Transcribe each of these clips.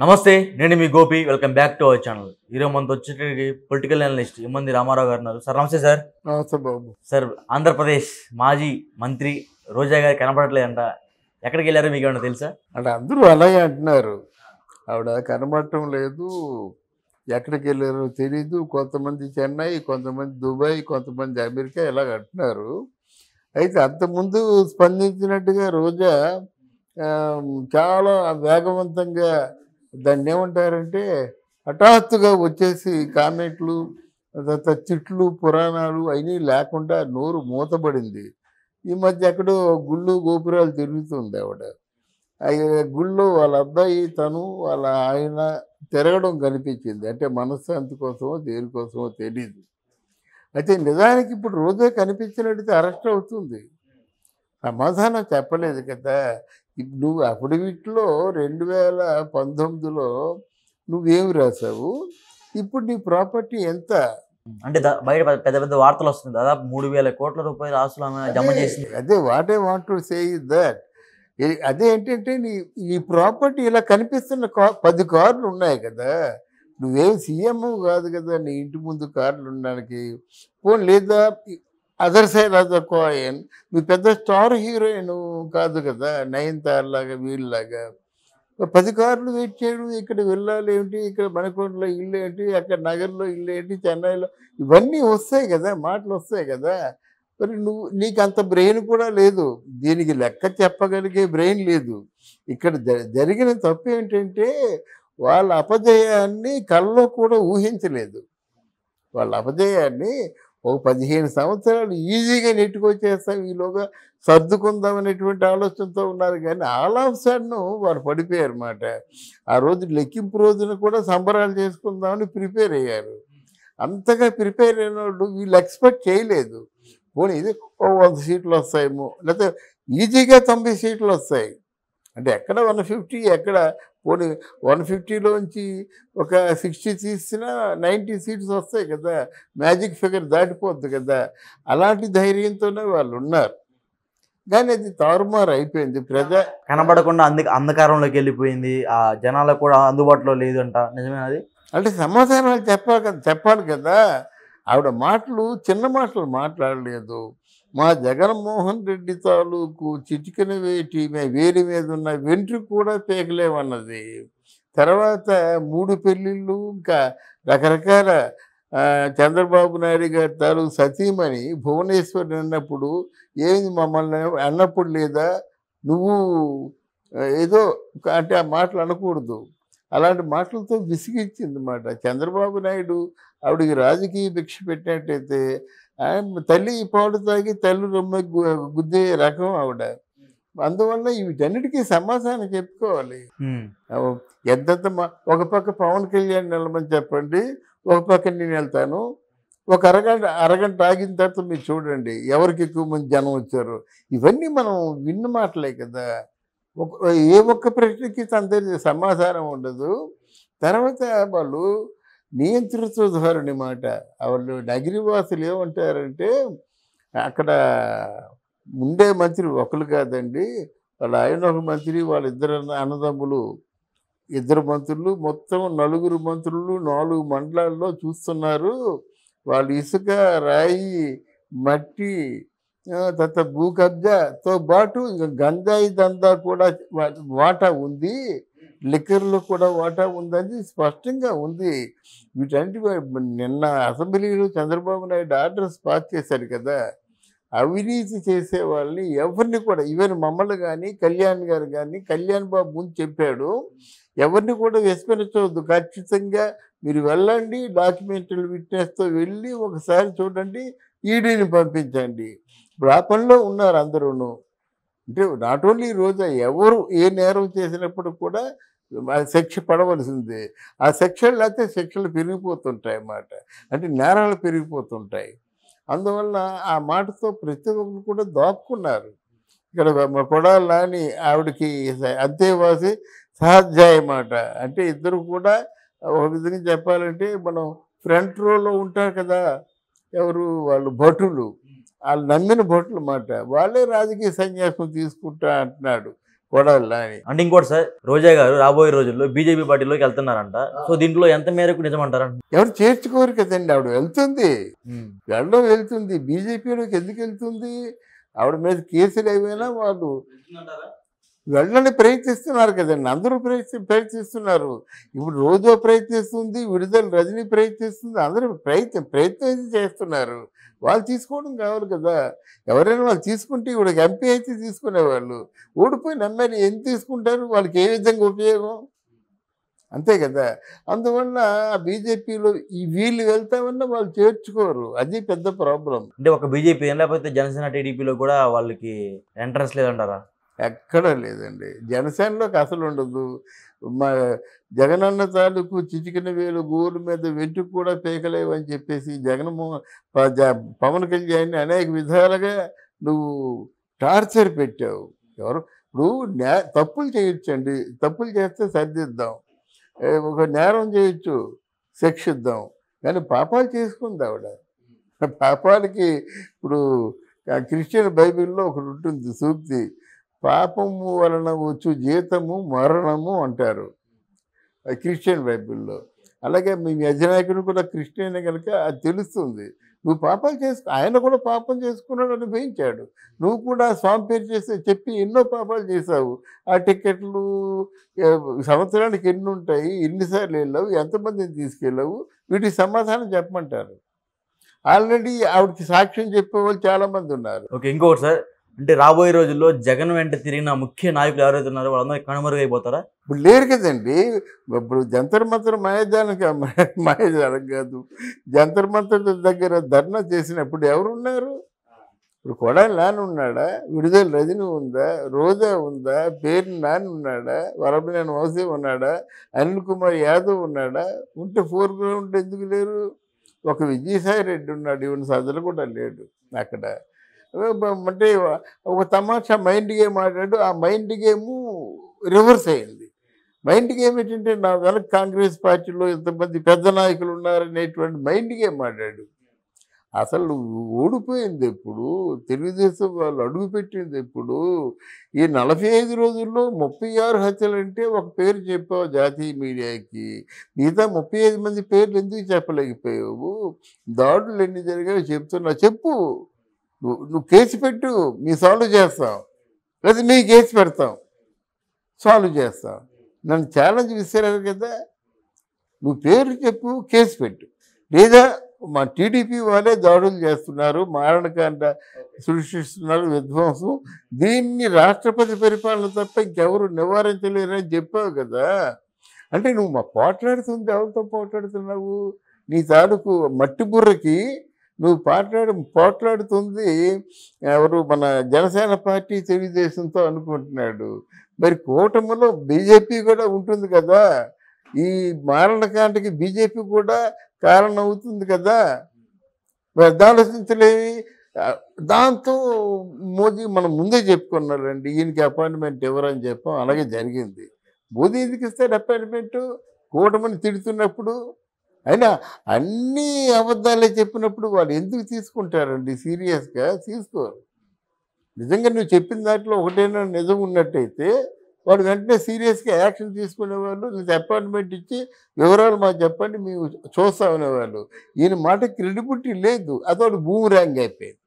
నమస్తే, నేను మీ Gopi. Welcome back to our channel. ఈరోజు మనతో వచ్చేటికి పొలిటికల్ అనలిస్ట్ ఇమ్మంది రామారావు గారు ఉన్నారు. సార్ నమస్తే సార్. నమస్తే బాబు. సార్, ఆంధ్రప్రదేశ్ మాజీ మంత్రి రోజా గారు కనపడట్లేదంట. ఎక్కడికి వెళ్ళారో మీకు ఏమన్నా తెలుసా? అంటే అందరూ అలాగే అంటున్నారు. ఆవిడ కనబడటం లేదు, ఎక్కడికి వెళ్ళారో తెలీదు. కొంతమంది చెన్నై, కొంతమంది దుబాయ్, కొంతమంది అమెరికా ఇలాగ అంటున్నారు. అయితే అంతకుముందు స్పందించినట్టుగా రోజా చాలా వేగవంతంగా దాన్ని ఏమంటారంటే హఠాత్తుగా వచ్చేసి కామెంట్లు, తర్వాత తిట్లు, పురాణాలు అవన్నీ లేకుండా నోరు మూతబడింది. ఈ మధ్య ఎక్కడో గుళ్ళు గోపురాలు తిరుగుతుంది ఆవిడ. గుళ్ళో వాళ్ళ అబ్బాయి తను వాళ్ళ ఆయన తిరగడం కనిపించింది. అంటే మనశ్శాంతి కోసమో దేనికోసమో తెలీదు. అయితే నిజానికి ఇప్పుడు రోజే కనిపించినట్టయితే అరెస్ట్ అవుతుంది. సమాధానం చెప్పలేదు కదా. నువ్వు అఫిడవిట్లో 2019లో నువ్వేమి రాసావు, ఇప్పుడు నీ ప్రాపర్టీ ఎంత? అంటే బయట పెద్ద పెద్ద వార్తలు వస్తుంది. దాదాపు 3,000 కోట్ల రూపాయల ఆస్తులు ఆమె జమ చేసింది. అదే what I want to say is that. అదే ఏంటంటే నీ ప్రాపర్టీ ఇలా కనిపిస్తున్న 10 కార్లు ఉన్నాయి కదా. నువ్వేం సీఎం కాదు కదా నీ ఇంటి ముందు కార్లు ఉండడానికి. పోనీ లేదా other side of the coin నువ్వు పెద్ద స్టార్ హీరోయిన్ కాదు కదా, నయనతార లాగా వీళ్ళలాగా. 10 కార్లు వెయిట్ చేయడం, ఇక్కడ వెళ్ళాలి ఏంటి, ఇక్కడ మణికొండలో ఇల్లు ఏంటి, అక్కడ నగర్లో ఇల్లు ఏంటి, చెన్నైలో ఇవన్నీ వస్తాయి కదా, మాటలు వస్తాయి కదా. మరి నీకు అంత బ్రెయిన్ కూడా లేదు, దీనికి లెక్క చెప్పగలిగే బ్రెయిన్ లేదు. ఇక్కడ జరిగిన తప్పు ఏంటంటే వాళ్ళ అపజయాన్ని కల్లో కూడా ఊహించలేదు. వాళ్ళ అపజయాన్ని ఒక 15 సంవత్సరాలు ఈజీగా నెట్టుకొచ్చేస్తాం, ఈలోగా సర్దుకుందాం అనేటువంటి ఆలోచనతో ఉన్నారు. కానీ ఆల్ ఆఫ్ సడన్ వారు పడిపోయారు అన్నమాట. ఆ రోజు లెక్కింపు రోజున కూడా సంబరాలు చేసుకుందామని ప్రిపేర్ అయ్యారు. అంతగా ప్రిపేర్ అయిన వాళ్ళు వీళ్ళు ఎక్స్పెక్ట్ చేయలేదు. పోనీ ఇది 100 సీట్లు వస్తాయేమో, లేకపోతే ఈజీగా 90 సీట్లు వస్తాయి. అంటే ఎక్కడ 150, ఎక్కడ పోనీ 150లోంచి ఒక 60 తీసినా 90 సీట్స్ వస్తాయి కదా, మ్యాజిక్ ఫిగర్ దాటిపోద్ది కదా. అలాంటి ధైర్యంతోనే వాళ్ళు ఉన్నారు. కానీ అది తారుమారు అయిపోయింది. కనబడకుండా అంధకారంలోకి వెళ్ళిపోయింది. ఆ జనాలకు కూడా అందుబాటులో లేదంట. నిజమేనా అది? అంటే సమాధానాలు చెప్పాలి కదా. ఆవిడ మాటలు చిన్న మాటలు మాట్లాడలేదు. మా జగన్మోహన్ రెడ్డి తాలూకు చిటికెన వేడి మీద ఉన్న వెంట్రుక కూడా పీకలేమన్నది. తర్వాత 3 పెళ్ళిళ్ళు, ఇంకా రకరకాల చంద్రబాబు నాయుడు గారి తాలూకు సతీమణి భువనేశ్వరి అన్నప్పుడు ఏది మమ్మల్ని అన్నప్పుడు లేదా నువ్వు ఏదో అంటే ఆ మాటలు అనకూడదు. అలాంటి మాటలతో విసిగించింది అన్నమాట. చంద్రబాబు నాయుడు ఆవిడికి రాజకీయ భిక్ష పెట్టినట్టయితే తల్లి పాలు తాగి తల్లి రొమ్మ గుద్దే రకం ఆవిడ. అందువల్ల వీటన్నిటికీ సమాధానం చెప్పుకోవాలి. ఎంతంత ఒక పక్క పవన్ కళ్యాణ్ నిలమని చెప్పండి, ఒక పక్క నేను వెళ్తాను. ఒక అరగంట ఆగిన తర్వాత మీరు చూడండి ఎవరికి ఎక్కువ మంది జనం వచ్చారు. ఇవన్నీ మనం విన్న మాటలే కదా. ఏ ఒక్క ప్రశ్నకి తన దగ్గర సమాధానం ఉండదు. తర్వాత వాళ్ళు నియంతృత్వ ధోరణి మాట. వాళ్ళు నగిరివాసులు ఏమంటారంటే అక్కడ ఉండే మంత్రి ఒకరు కాదండి, వాళ్ళ ఆయన ఒక మంత్రి, వాళ్ళిద్దరు అన్నదమ్ములు 2 మంత్రులు, మొత్తం 4 మంత్రులు 4 మండలాల్లో చూస్తున్నారు. వాళ్ళు ఇసుక, రాయి, మట్టి, తర్వాత భూ కబ్జాతో పాటు ఇంకా గంజాయి దందా కూడా వాటా ఉంది, లిక్కర్లో కూడా వాటా ఉందని స్పష్టంగా ఉంది. వీటన్నిటి నిన్న అసెంబ్లీలో చంద్రబాబు నాయుడు ఆర్డర్స్ పాస్ చేశారు కదా. అవినీతి చేసే వాళ్ళని ఎవరిని కూడా, ఈవెన్ మమ్మల్ని కానీ కళ్యాణ్ గారు కానీ, కళ్యాణ్ బాబు ముందు చెప్పాడు, ఎవరిని కూడా విస్మరించవద్దు, ఖచ్చితంగా మీరు వెళ్ళండి, డాక్యుమెంటరీ విట్నెస్తో వెళ్ళి ఒకసారి చూడండి, ఈడీని పంపించండి. ఇప్పుడు ఆ పనిలో ఉన్నారు అందరూను. అంటే నాట్ ఓన్లీ రోజా, ఎవరు ఏ నేరం చేసినప్పుడు కూడా శిక్ష పడవలసిందే. ఆ శిక్షలు లేకపోతే శిక్షలు పెరిగిపోతుంటాయి అన్నమాట. అంటే నేరాలు పెరిగిపోతుంటాయి. అందువల్ల ఆ మాటతో ప్రతి ఒక్కరు కూడా దాక్కున్నారు. ఇక్కడ కొడాలి నాని ఆవిడకి అంతేవాసి సహాధ్యాయ మాట. అంటే ఇద్దరు కూడా ఒక విధంగా చెప్పాలంటే మనం ఫ్రంట్ రోలో ఉంటారు కదా, ఎవరు వాళ్ళు భటులు, వాళ్ళు నమ్మిన భటులు మాట. వాళ్ళే రాజకీయ సన్యాసం తీసుకుంటా అంటున్నాడు. కొడాలి అని. అంటే ఇంకోటి సార్, రోజా గారు రాబోయే రోజుల్లో బీజేపీ పార్టీలోకి వెళ్తున్నారంట. సో దీంట్లో ఎంత మేరకు నిజమంటారా? ఎవరు చేర్చుకోరు కదండి, ఆవిడ వెళ్తుంది, వెళ్తుంది బీజేపీలోకి ఎందుకు వెళ్తుంది? ఆవిడ మీద కేసులు ఏమైనా వాళ్ళు వెళ్ళని ప్రయత్నిస్తున్నారు కదండి, అందరూ ప్రయత్నిస్తున్నారు. ఇప్పుడు రోజు ప్రయత్నిస్తుంది, విడుదల రజనీ ప్రయత్నిస్తుంది, అందరూ ప్రయత్నం చేస్తున్నారు. వాళ్ళు తీసుకోవడం కావాలి కదా. ఎవరైనా వాళ్ళు తీసుకుంటే ఇప్పుడు ఎంపీ అయితే తీసుకునేవాళ్ళు, ఓడిపోయిన ఎమ్మెల్యే ఏం తీసుకుంటారు? వాళ్ళకి ఏ విధంగా ఉపయోగం? అంతే కదా. అందువల్ల బీజేపీలో వీళ్ళు వెళ్తామన్నా వాళ్ళు చేర్చుకోరు, అది పెద్ద ప్రాబ్లం. అంటే ఒక బీజేపీ లేకపోతే జనసేన టీడీపీలో కూడా వాళ్ళకి ఎంట్రెన్స్ లేదంటారా? ఎక్కడా లేదండి, జనసేనలోకి అసలు ఉండదు. మా జగనన్న తాలూకు చిటికిన వేలు గోరు మీద వెంట్రుకు కూడా పీకలేవని చెప్పేసి పవన్ కళ్యాణ్ అనేక విధాలుగా నువ్వు టార్చర్ పెట్టావు. ఎవరు ఇప్పుడు తప్పులు చేయొచ్చండి, తప్పులు చేస్తే సరిదిద్దాం, ఒక నేరం చేయొచ్చు, శిక్షిద్దాం, కానీ పాపాలు చేసుకుంది ఆవిడ. పాపాలకి ఇప్పుడు క్రిస్టియన్ బైబిల్లో ఒకటి ఉంటుంది సూక్తి, పాపము వలన వచ్చు జీతము మరణము అంటారు క్రిస్టియన్ బైబిల్లో. అలాగే మీ అధినాయకుడు కూడా క్రిస్టియన్ కనుక అది తెలుస్తుంది. నువ్వు పాపాలు ఆయన కూడా పాపం చేసుకున్నాడు, అనుభవించాడు. నువ్వు కూడా స్వామి పేరు చెప్పి ఎన్నో పాపాలు చేశావు. ఆ టికెట్లు సంవత్సరానికి ఎన్ని ఉంటాయి, ఎన్నిసార్లు వెళ్ళావు, ఎంతమందిని తీసుకెళ్ళావు, వీటికి సమాధానం చెప్పమంటారు. ఆల్రెడీ ఆవిడకి సాక్ష్యం చెప్పేవాళ్ళు చాలామంది ఉన్నారు. ఓకే, ఇంకొకటి సార్, అంటే రాబోయే రోజుల్లో జగన్ వెంట తిరిగిన ముఖ్య నాయకులు ఎవరైతే ఉన్నారో వాళ్ళందరూ కనుమరుగైపోతారా? ఇప్పుడు లేరు కదండి. ఇప్పుడు జంతర్ మంతర్ మాయాజాలం కాదు, జంతర్ మంతర్ దగ్గర ధర్నా చేసినప్పుడు ఎవరున్నారు? ఇప్పుడు కొడాలి నాని ఉన్నాడా, విడుదల రజని ఉందా, రోజా ఉందా, పేరు నాని ఉన్నాడా, వరపనేని వంశీ ఉన్నాడా, అనిల్ కుమార్ యాదవ్ ఉన్నాడా? ఉంటే ఫోర్ గ్రౌండ్ ఎందుకు లేరు? ఒక విజయసాయి రెడ్డి ఉన్నాడు, ఈవెన్ సజ్జలు కూడా లేడు అక్కడ. అంటే ఒక తమాషా మైండ్ గేమ్ ఆడాడు. ఆ మైండ్ గేము రివర్స్ అయింది. మైండ్ గేమ్ ఏంటంటే నా వెనక కాంగ్రెస్ పార్టీలో ఇంతమంది పెద్ద నాయకులు ఉన్నారనేటువంటి మైండ్ గేమ్ ఆడాడు. అసలు ఓడిపోయింది ఎప్పుడు, తెలుగుదేశం వాళ్ళు అడుగుపెట్టింది ఎప్పుడు? ఈ 45 రోజుల్లో 36 హత్యలు అంటే ఒక పేరు చెప్పావు జాతీయ మీడియాకి, మిగతా 35 మంది పేర్లు ఎందుకు చెప్పలేకపోయావు? దాడులు ఎన్ని జరిగాయో చెప్తున్నావు, చెప్పు. నువ్వు కేసు పెట్టు, మీ సాల్వ్ చేస్తాం, లేదా మీ కేసు పెడతాం, సాల్వ్ చేస్తాం. నన్ను ఛాలెంజ్ విసిరారు కదా, నువ్వు పేరు చెప్పు, కేసు పెట్టు. లేదా మా టీడీపీ వాళ్ళే దాడులు చేస్తున్నారు, మారణకాండ సృష్టిస్తున్నారు, విధ్వంసం, దీన్ని రాష్ట్రపతి పరిపాలన తప్ప ఇంకెవరు నివారించలేరని చెప్పావు కదా. అంటే నువ్వు పోట్లాడుతుంది, ఎవరితో పోట్లాడుతున్నావు? నీ తాలూకు మట్టి బుర్రకి నువ్వు పోట్లాడుతుంది ఎవరు? మన జనసేన పార్టీ తెలుగుదేశంతో అనుకుంటున్నాడు. మరి కూటమిలో బీజేపీ కూడా ఉంటుంది కదా, ఈ మారణకాండకి బీజేపీ కూడా కారణం అవుతుంది కదా. మరి ఆలోచించలేవి. దాంతో మోదీ మనం ముందే చెప్పుకున్నారండి, ఈయనకి అపాయింట్మెంట్ ఎవరని చెప్పాం, అలాగే జరిగింది. మోదీ ఎందుకు ఇస్తాడు అపాయింట్మెంటు? కూటమిని తిడుతున్నప్పుడు. అయినా అన్నీ అబద్ధాలే చెప్పినప్పుడు వాళ్ళు ఎందుకు తీసుకుంటారండి సీరియస్గా? తీసుకోరు. నిజంగా నువ్వు చెప్పిన దాంట్లో ఒకటైనా నిజం ఉన్నట్టయితే వాడు వెంటనే సీరియస్గా యాక్షన్ తీసుకునేవాళ్ళు, నీకు అపాయింట్మెంట్ ఇచ్చి వివరాలు మాకు చెప్పండి మేము చూస్తామనేవాళ్ళు. ఈయన మాట క్రెడిబిలిటీ లేదు, అదొకటి బూమరాంగ్ అయిపోయింది.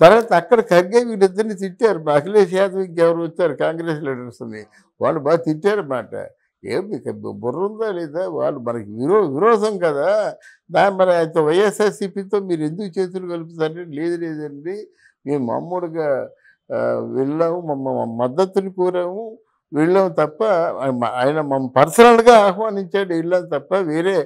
తర్వాత అక్కడ ఖర్గే వీళ్ళిద్దరిని తిట్టారు, అఖిలేష్ యాదవ్ ఇంకెవరు వచ్చారు కాంగ్రెస్ లీడర్స్ని, వాళ్ళు బాగా తిట్టారు మాట. ఏం మీకు బుర్ర ఉందా లేదా? వాళ్ళు మనకి విరోధం కదా. మరి అయితే వైఎస్ఆర్సీపీతో మీరు ఎందుకు చేతులు కలుపుతారంటే, లేదండి మేము మామూలుగా వెళ్ళాము, మద్దతుని కోరాము, వెళ్ళాము తప్ప ఆయన మమ్మల్ని పర్సనల్గా ఆహ్వానించాడు, వెళ్ళాం తప్ప వేరే